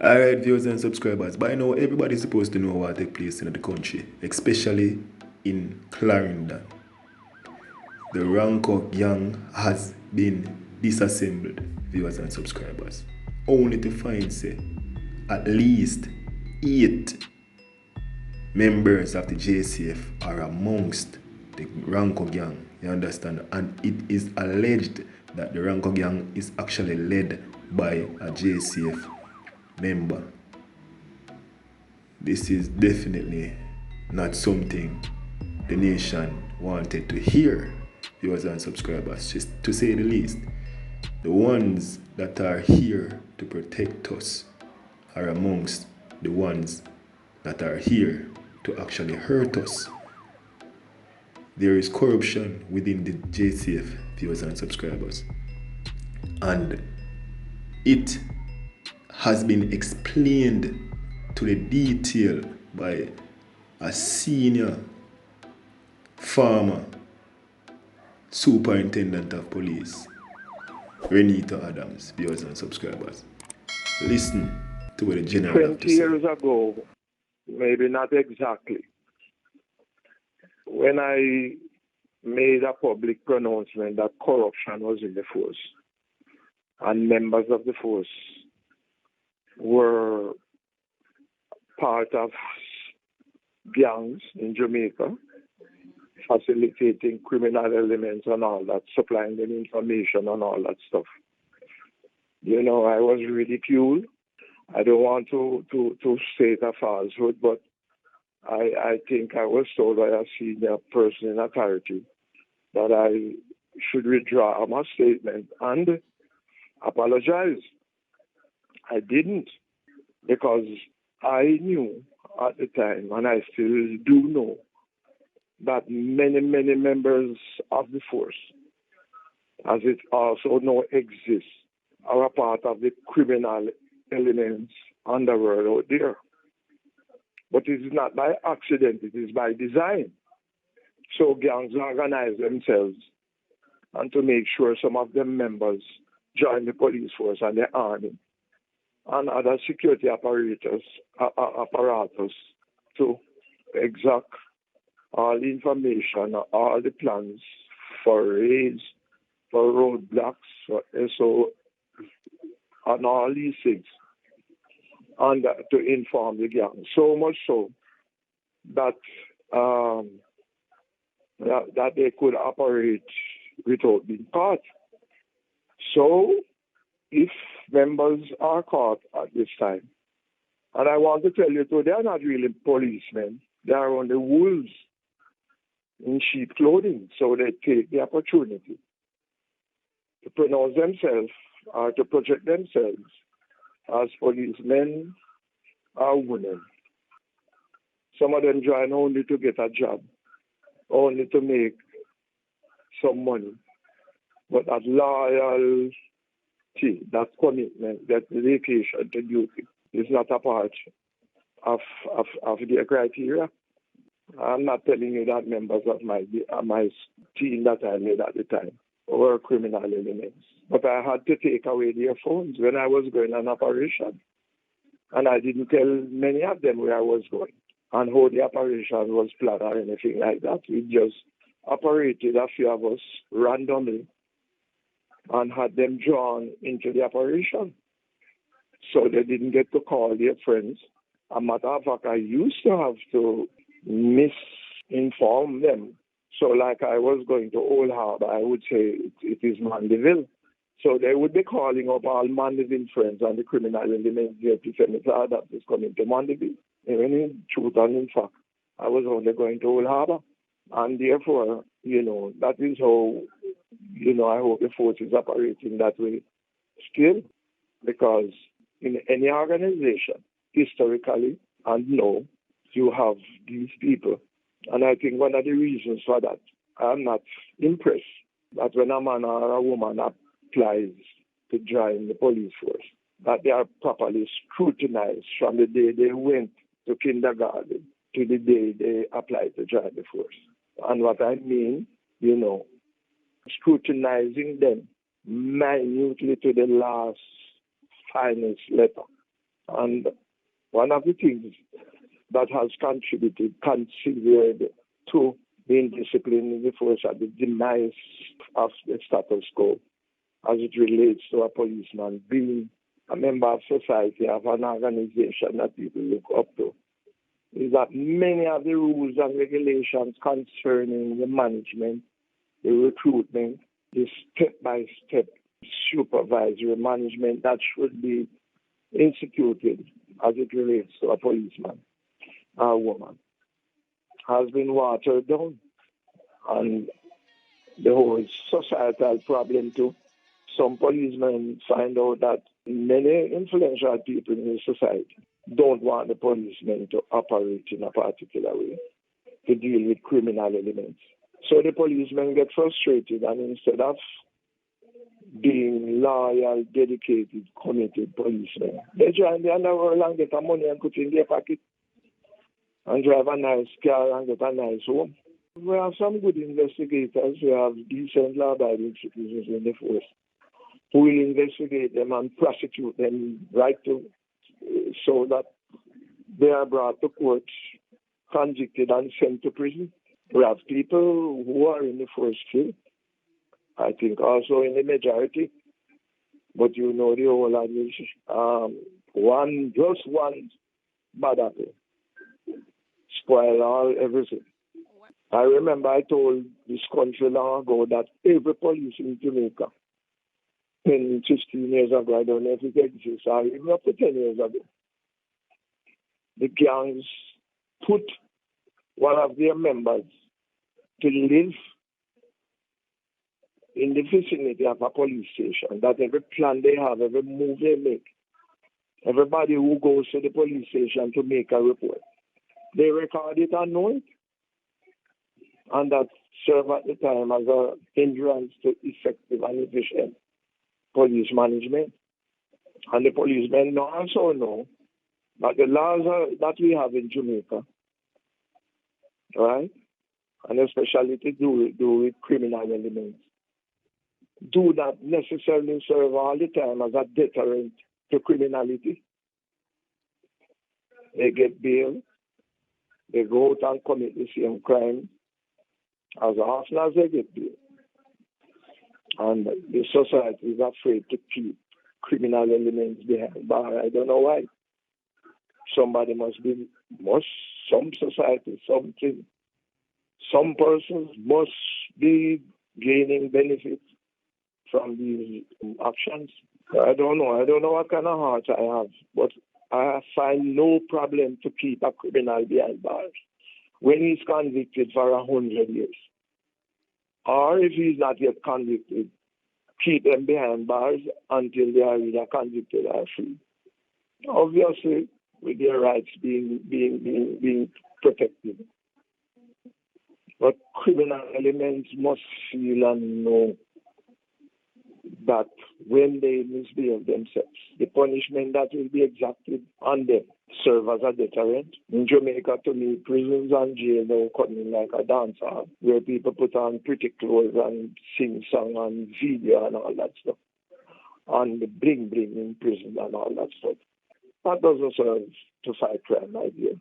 Alright, viewers and subscribers, by now everybody's supposed to know what takes place in the country, especially in Clarendon. The Rancock gang has been disassembled, viewers and subscribers, only to find say at least 8 members of the JCF are amongst the Rancock gang, you understand? And it is alleged that the Rancock gang is actually led by a JCF member. This is definitely not something the nation wanted to hear, viewers and subscribers, just to say the least. The ones that are here to protect us are amongst the ones that are here to actually hurt us. There is corruption within the JCF, viewers and subscribers, and it has been explained to the detail by a senior former superintendent of police, Renito Adams, viewers and subscribers. Listen to what the general have to 20 say. years ago, maybe not exactly, when I made a public pronouncement that corruption was in the force and members of the force were part of gangs in Jamaica, facilitating criminal elements and all that, supplying them information and all that stuff. You know, I was ridiculed. I don't want to state a falsehood, but I think I was told by a senior person in authority that I should withdraw my statement and apologize. I didn't, because I knew at the time, and I still do know, that many members of the force, as it also now exists, are a part of the criminal elements underworld out there. But it is not by accident, it is by design. So gangs organize themselves and to make sure some of them members join the police force and the army and other security apparatus to exact all information, all the plans for raids, for roadblocks, for SO, and all these things, and to inform the gang. So much so that that they could operate without being caught. So if members are caught at this time, and I want to tell you too, they are not really policemen, they are only wolves in sheep clothing, so they take the opportunity to pronounce themselves or to project themselves as policemen or women. Some of them join only to get a job, only to make some money. But that loyalty, that commitment, that dedication to duty is not a part of their criteria. I'm not telling you that members of my team that I made at the time were criminal elements. But I had to take away their phones when I was going on operation. And I didn't tell many of them where I was going and how the operation was planned or anything like that. We just operated, a few of us, randomly and had them drawn into the operation. So they didn't get to call their friends. As a matter of fact, I used to have to misinform them. So like I was going to Old Harbor, I would say it is Mandeville. So they would be calling up all Mandeville friends and the criminal elements there to say, Mr. Adams is coming to Mandeville. Even in truth and in fact, I was only going to Old Harbor. And therefore, you know, that is how, you know, I hope the force is operating that way still. Because in any organization, historically and now, you have these people. And I think one of the reasons for that, I'm not impressed that when a man or a woman applies to join the police force, that they are properly scrutinized from the day they went to kindergarten to the day they applied to join the force. And what I mean, you know, scrutinizing them minutely to the last finest letter. And one of the things that has contributed considered to the indiscipline in the force at the demise of the status quo as it relates to a policeman being a member of society, of an organization that people look up to, is that many of the rules and regulations concerning the management, the recruitment, the step-by-step supervisory management that should be instituted as it relates to a policeman or a woman has been watered down. And the whole societal problem too. Some policemen find out that many influential people in the society don't want the policemen to operate in a particular way to deal with criminal elements. So the policemen get frustrated, and instead of being loyal, dedicated, committed policemen, they join the underworld and get the money and put it in their pocket and drive a nice car and get a nice home. We have some good investigators. We have decent law-abiding citizens in the force who will investigate them and prosecute them right to so that they are brought to court, convicted and sent to prison. We have people who are in the force too, I think also in the majority, but you know the whole adage, just one bad apple spoil everything. I remember I told this country long ago that every police in Jamaica, 10, 15 years ago, I don't know if it exists, or even up to 10 years ago, the gangs put one of their members to live in the vicinity of a police station, that every plan they have, every move they make, everybody who goes to the police station to make a report, they record it and know it. And that served at the time as a hindrance to effective and efficient police management. And the policemen also know that the laws that we have in Jamaica, right, and especially to do with criminal elements, do not necessarily serve all the time as a deterrent to criminality. They get bail, they go out and commit the same crime as often as they get bail. And the society is afraid to keep criminal elements behind bars. I don't know why. Some society, some persons must be gaining benefits from these actions. I don't know what kind of heart I have, but I find no problem to keep a criminal behind bars when he's convicted for 100 years. Or if he's not yet convicted, keep them behind bars until they are either convicted or free. Obviously, with their rights being protected. But criminal elements must feel and know that when they misbehave themselves, the punishment that will be exacted on them serve as a deterrent. In Jamaica, to me, prisons and jails are coming like a dance hall where people put on pretty clothes and sing song and video and all that stuff. And the bling in prison and all that stuff. That doesn't serve to fight crime, my dear.